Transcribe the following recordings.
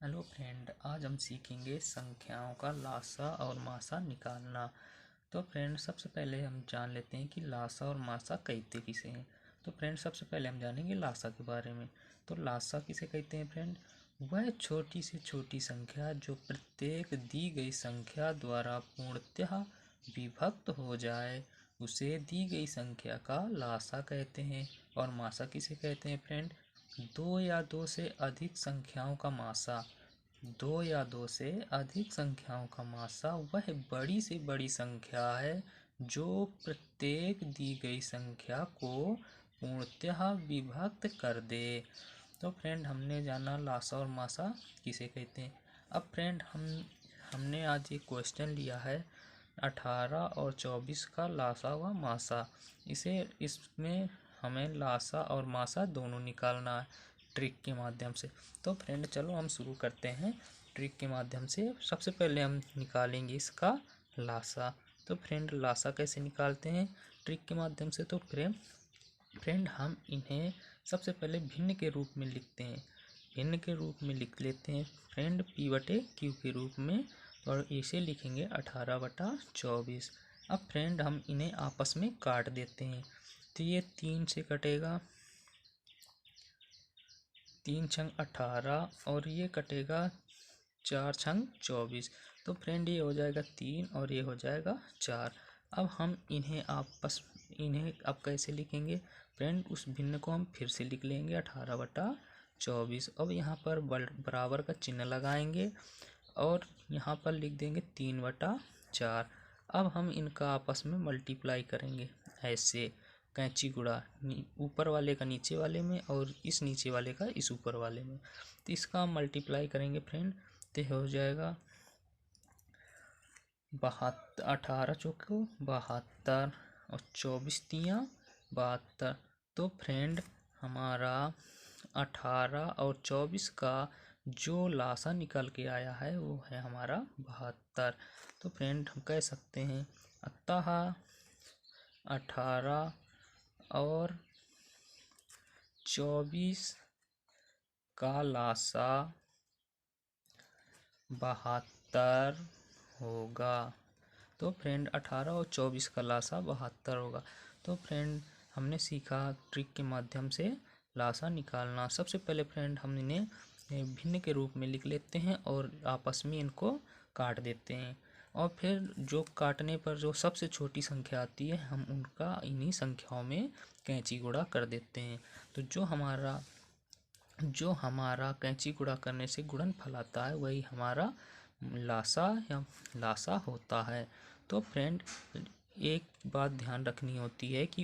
Hello friend, आज हम सीखेंगे संख्याओं का लासा और मासा निकालना। तो फ्रेंड, सबसे पहले हम जान लेते हैं कि लासा और मासा कहते किसे हैं। तो फ्रेंड, सबसे पहले हम जानेंगे लासा के बारे में। तो लासा किसे कहते हैं फ्रेंड? वह छोटी से छोटी संख्या जो प्रत्येक दी गई संख्या द्वारा पूर्णतः विभक्त हो जाए उसे दी गई संख्या का लासा कहते हैं। और मासा किसे कहते हैं फ्रेंड? दो या दो से अधिक संख्याओं का मासा। दो या दो से अधिक संख्याओं का मासा वह बड़ी से बड़ी संख्या है जो प्रत्येक दी गई संख्या को पूर्णतः विभक्त कर दे। तो फ्रेंड, हमने जाना लासा और मासा किसे कहते हैं। अब फ्रेंड, हमने आज एक क्वेश्चन लिया है 18 और 24 का लासा व मासा। इसमें हमें लासा और मासा दोनों निकालना है ट्रिक के माध्यम से। तो फ्रेंड, चलो हम शुरू करते हैं ट्रिक के माध्यम से। सबसे पहले हम निकालेंगे इसका लासा। तो फ्रेंड, लासा कैसे निकालते हैं ट्रिक के माध्यम से? तो फ्रेंड हम इन्हें सबसे पहले भिन्न के रूप में लिखते हैं। भिन्न के रूप में लिख लेते हैं फ्रेंड P/Q के रूप में, और इसे लिखेंगे 18/24। अब फ्रेंड, हम इन्हें आपस में काट देते हैं। तो ये 3 से कटेगा, 3 छंग 18 और ये कटेगा 4 छंग 24। तो फ्रेंड, ये हो जाएगा 3 और ये हो जाएगा 4। अब हम इन्हें अब कैसे लिखेंगे फ्रेंड? उस भिन्न को हम फिर से लिख लेंगे 18/24। अब यहाँ पर बराबर का चिन्ह लगाएंगे और यहाँ पर लिख देंगे 3/4। अब हम इनका आपस में मल्टीप्लाई करेंगे ऐसे, कैंची गुणा, ऊपर वाले का नीचे वाले में और इस नीचे वाले का इस ऊपर वाले में। तो इसका हम मल्टीप्लाई करेंगे फ्रेंड, तो हो जाएगा 72, 18 चौको 72 और 24 तियाँ 72। तो फ्रेंड, हमारा 18 और 24 का जो लासा निकल के आया है वो है हमारा 72। तो फ्रेंड, हम कह सकते हैं अतः 18 और 24 का लासा 72 होगा। तो फ्रेंड, 18 और 24 का लासा 72 होगा। तो फ्रेंड, हमने सीखा ट्रिक के माध्यम से लासा निकालना। सबसे पहले फ्रेंड, हम इन्हें भिन्न के रूप में लिख लेते हैं और आपस में इनको काट देते हैं। और फिर जो काटने पर जो सबसे छोटी संख्या आती है हम उनका इन्हीं संख्याओं में कैंची गुणा कर देते हैं। तो जो हमारा कैंची गुणा करने से गुणनफल आता है वही हमारा लासा होता है। तो फ्रेंड, एक बात ध्यान रखनी होती है कि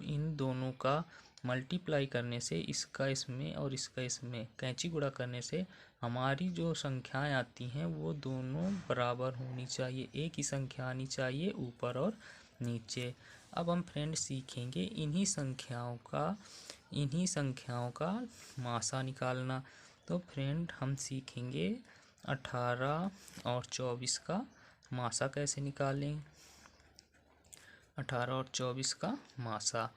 इन दोनों का मल्टीप्लाई करने से इसका इसमें और इसका इसमें कैंची गुणा करने से हमारी जो संख्याएं आती हैं वो दोनों बराबर होनी चाहिए, एक ही संख्या आनी चाहिए ऊपर और नीचे। अब हम फ्रेंड सीखेंगे इन्हीं संख्याओं का मासा निकालना। तो फ्रेंड, हम सीखेंगे 18 और 24 का मासा कैसे निकालें। 18 और 24 का मासा।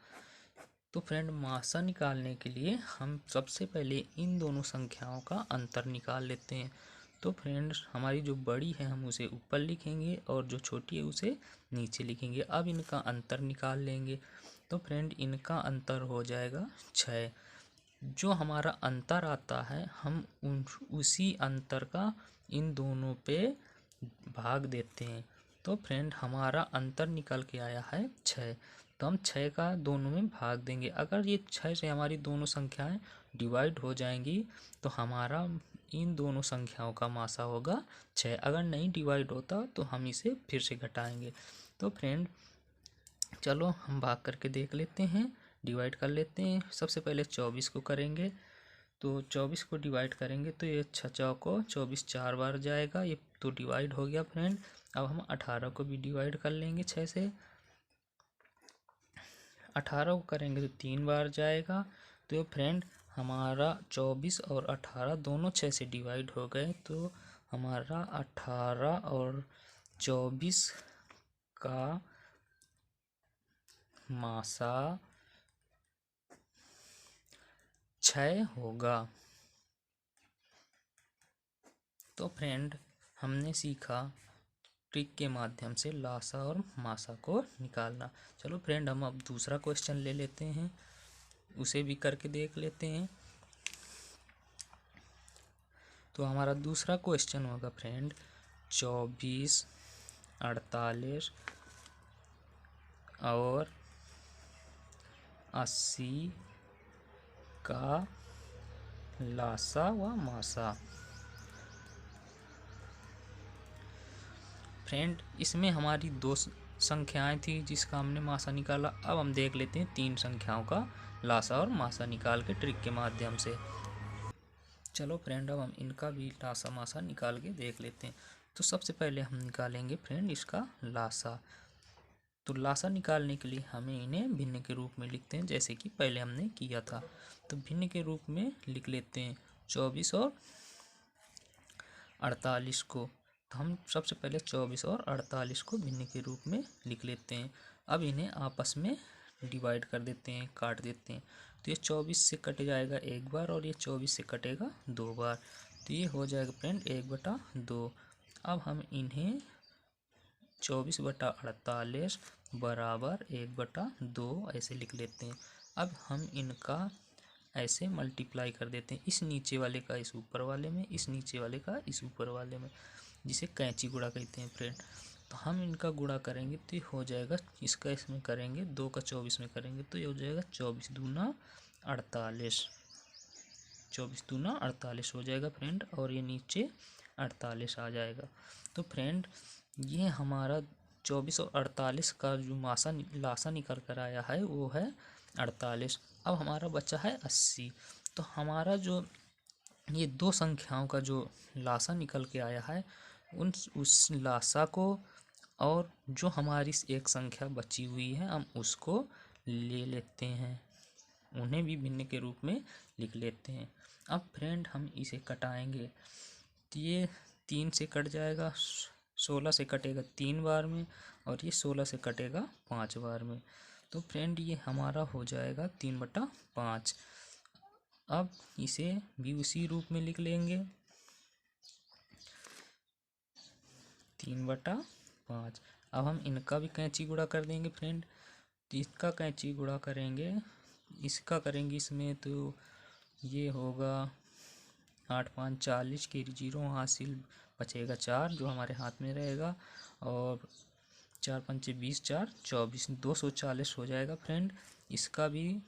तो फ्रेंड, मासा निकालने के लिए हम सबसे पहले इन दोनों संख्याओं का अंतर निकाल लेते हैं। तो फ्रेंड्स, हमारी जो बड़ी है हम उसे ऊपर लिखेंगे और जो छोटी है उसे नीचे लिखेंगे। अब इनका अंतर निकाल लेंगे। तो फ्रेंड, इनका अंतर हो जाएगा 6। जो हमारा अंतर आता है हम उसी अंतर का इन दोनों पे भाग देते हैं। तो फ्रेंड, हमारा अंतर निकल के आया है 6। तो हम 6 का दोनों में भाग देंगे। अगर ये 6 से हमारी दोनों संख्याएं डिवाइड हो जाएंगी तो हमारा इन दोनों संख्याओं का मासा होगा 6। अगर नहीं डिवाइड होता तो हम इसे फिर से घटाएंगे। तो फ्रेंड, चलो हम भाग करके देख लेते हैं, डिवाइड कर लेते हैं। सबसे पहले 24 को करेंगे। तो 24 को डिवाइड करेंगे तो ये 6 चौको 24 4 बार जाएगा, ये तो डिवाइड हो गया फ्रेंड। अब हम 18 को भी डिवाइड कर लेंगे 6 से। 18 को करेंगे तो 3 बार जाएगा। तो फ्रेंड, हमारा 24 और 18 दोनों 6 से डिवाइड हो गए। तो हमारा 18 और 24 का मासा 6 होगा। तो फ्रेंड हमने सीखा ट्रिक के माध्यम से लासा और मासा को निकालना। चलो फ्रेंड हम अब दूसरा क्वेश्चन ले लेते हैं, उसे भी करके देख लेते हैं। तो हमारा दूसरा क्वेश्चन होगा फ्रेंड 24, 48 और 80 का लासा व मासा। फ्रेंड इसमें हमारी दो संख्याएं थी जिसका हमने मासा निकाला। अब हम देख लेते हैं तीन संख्याओं का लासा और मासा निकाल के ट्रिक के माध्यम से। चलो फ्रेंड अब हम इनका भी लासा मासा निकाल के देख लेते हैं। तो सबसे पहले हम निकालेंगे फ्रेंड इसका लासा। तो लासा निकालने के लिए हमें इन्हें भिन्न के रूप में लिखते हैं, जैसे कि पहले हमने किया था। तो भिन्न के रूप में लिख लेते हैं 24 और 48 को। तो हम सबसे पहले 24 और 48 को भिन्न के रूप में लिख लेते हैं। अब इन्हें आपस में डिवाइड कर देते हैं, काट देते हैं। तो ये 24 से कट जाएगा एक बार और ये 24 से कटेगा दो बार। तो ये हो जाएगा फ्रेंड 1/2। अब हम इन्हें 24/48 बराबर 1/2 ऐसे लिख लेते हैं। अब हम इनका ऐसे मल्टीप्लाई कर देते हैं, इस नीचे वाले का इस ऊपर वाले में, इस नीचे वाले का इस ऊपर वाले में, जिसे कैंची गुणा कहते हैं फ्रेंड। तो हम इनका गुणा करेंगे तो ये हो जाएगा, इसका इसमें करेंगे 2 का 24 में करेंगे तो ये हो जाएगा 24 दूना 48। 24 दूना 48 हो जाएगा फ्रेंड, और ये नीचे 48 आ जाएगा। तो फ्रेंड ये हमारा 24 और 48 का जो लासा निकल कर आया है वो है 48। अब हमारा बचा है 80। तो हमारा जो ये दो संख्याओं का जो लासा निकल के आया है उस लासा को और जो हमारी एक संख्या बची हुई है हम उसको ले लेते हैं, उन्हें भी भिन्न के रूप में लिख लेते हैं। अब फ्रेंड हम इसे कटाएंगे तो ये 3 से कट जाएगा, 16 से कटेगा 3 बार में, और ये 16 से कटेगा 5 बार में। तो फ्रेंड ये हमारा हो जाएगा 3/5। अब इसे भी उसी रूप में लिख लेंगे 3/5। अब हम इनका भी कैंची गुणा कर देंगे फ्रेंड। तो इसका कैंची गुणा करेंगे, इसका करेंगे इसमें, तो ये होगा 8 5 40 के 0 हासिल बचेगा 4 जो हमारे हाथ में रहेगा, और 4 5 20 4 24 240 हो जाएगा फ्रेंड। इसका भी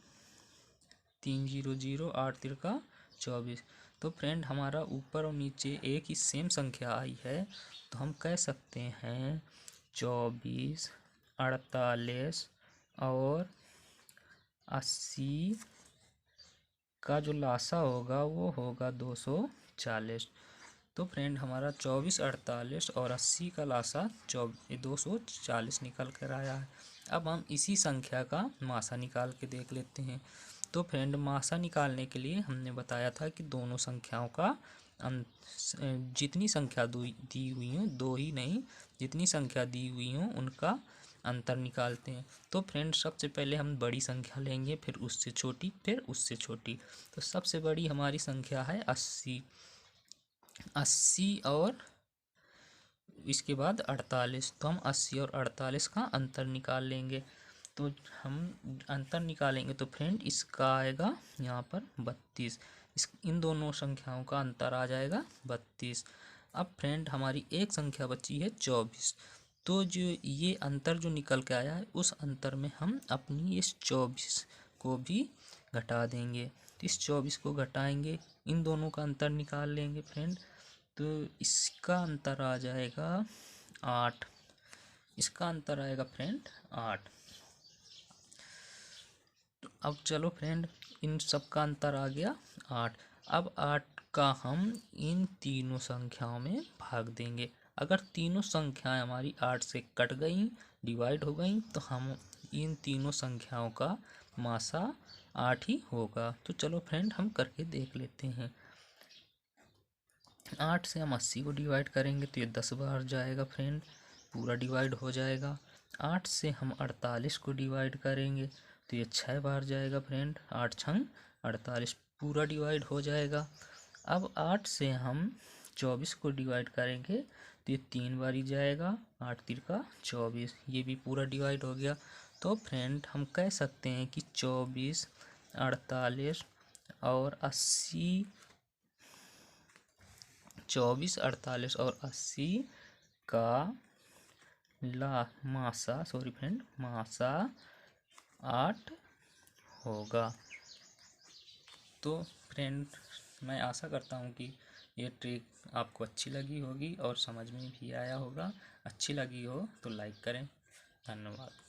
3 0 0 8 3 24। तो फ्रेंड हमारा ऊपर और नीचे एक ही सेम संख्या आई है, तो हम कह सकते हैं 24 48 और 80 का जो लासा होगा वो होगा 240। तो फ्रेंड हमारा 24 48 और 80 का लासा 240 निकल कर आया है। अब हम इसी संख्या का मासा निकाल के देख लेते हैं। तो फ्रेंड मासा निकालने के लिए हमने बताया था कि दोनों संख्याओं का जितनी संख्या दी हुई हो, दो ही नहीं, जितनी संख्या दी हुई हो उनका अंतर निकालते हैं। तो फ्रेंड सबसे पहले हम बड़ी संख्या लेंगे, फिर उससे छोटी, फिर उससे छोटी। तो सबसे बड़ी हमारी संख्या है 80। 80 और इसके बाद 48। तो हम 80 और 48 का अंतर निकाल लेंगे। तो हम अंतर निकालेंगे तो फ्रेंड इसका आएगा यहाँ पर 32। इन दोनों संख्याओं का अंतर आ जाएगा 32। अब फ्रेंड हमारी एक संख्या बची है 24। तो जो ये अंतर जो निकल के आया है उस अंतर में हम अपनी इस 24 को भी घटा देंगे। तो इस 24 को घटाएंगे, इन दोनों का अंतर निकाल लेंगे फ्रेंड। तो इसका अंतर आ जाएगा 8। इसका अंतर आएगा फ्रेंड 8। तो अब चलो फ्रेंड इन सब का अंतर आ गया 8। अब 8 का हम इन तीनों संख्याओं में भाग देंगे। अगर तीनों संख्याएं हमारी 8 से कट गई, डिवाइड हो गई, तो हम इन तीनों संख्याओं का मासा 8 ही होगा। तो चलो फ्रेंड हम करके देख लेते हैं। 8 से हम 80 को डिवाइड करेंगे तो ये 10 बार जाएगा फ्रेंड, पूरा डिवाइड हो जाएगा। 8 से हम 48 को डिवाइड करेंगे तो ये 6 बार जाएगा फ्रेंड, 8 छंग 48, पूरा डिवाइड हो जाएगा। अब 8 से हम 24 को डिवाइड करेंगे तो ये 3 बार जाएगा, 8 तिरका 24, ये भी पूरा डिवाइड हो गया। तो फ्रेंड हम कह सकते हैं कि 24, 48 और 80, 24, 48 और 80 का मासा 8 होगा। तो फ्रेंड मैं आशा करता हूँ कि ये ट्रिक आपको अच्छी लगी होगी और समझ में भी आया होगा। अच्छी लगी हो तो लाइक करें। धन्यवाद।